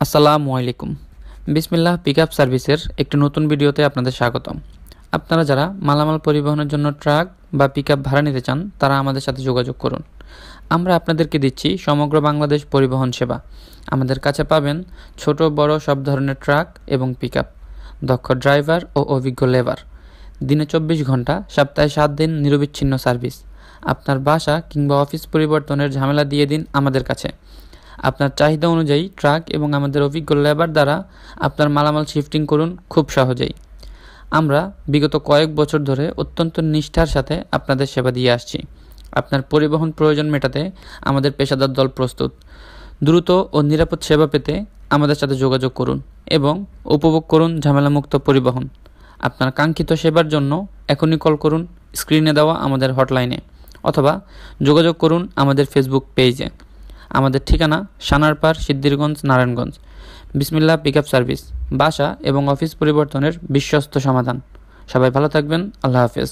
আসসালামু আলাইকুম। বিসমিল্লাহ পিকআপ সার্ভিসের একটি নতুন ভিডিওতে আপনাদের স্বাগতম। আপনারা যারা মালামাল পরিবহনের জন্য ট্রাক বা পিকআপ ভাড়া নিতে চান তারা আমাদের সাথে যোগাযোগ করুন। আমরা আপনাদেরকে দিচ্ছি সমগ্র বাংলাদেশ পরিবহন সেবা। আমাদের কাছে পাবেন ছোট বড় সব ধরনের ট্রাক এবং পিকআপ, দক্ষ ড্রাইভার ও অভিজ্ঞ লেবার, দিনে 24 ঘন্টা সপ্তাহে 7 দিন নিরবিচ্ছিন্ন সার্ভিস। আপনার বাসা কিংবা অফিস পরিবর্তনের ঝামেলা দিয়ে দিন আমাদের কাছে। আপনার চাহিদা অনুযায়ী ট্রাক এবং আমাদের অভিজ্ঞ লেবার দ্বারা আপনার মালামাল শিফটিং করুন খুব সহজেই। আমরা বিগত কয়েক বছর ধরে অত্যন্ত নিষ্ঠার সাথে আপনাদের সেবা দিয়ে আসছি। আপনার পরিবহন প্রয়োজন মেটাতে আমাদের পেশাদার দল প্রস্তুত। দ্রুত ও নিরাপদ সেবা পেতে আমাদের সাথে যোগাযোগ করুন এবং উপভোগ করুন ঝামেলামুক্ত পরিবহন। আপনার কাঙ্ক্ষিত সেবার জন্য এখনই কল করুন স্ক্রিনে দেওয়া আমাদের হটলাইনে, অথবা যোগাযোগ করুন আমাদের ফেসবুক পেজে। আমাদের ঠিকানা সানারপাড়, সিদ্ধিরগঞ্জ, নারায়ণগঞ্জ। বিসমিল্লাহ পিকআপ সার্ভিস, বাসা এবং অফিস পরিবর্তনের বিশ্বস্ত সমাধান। সবাই ভালো থাকবেন। আল্লাহ হাফেজ।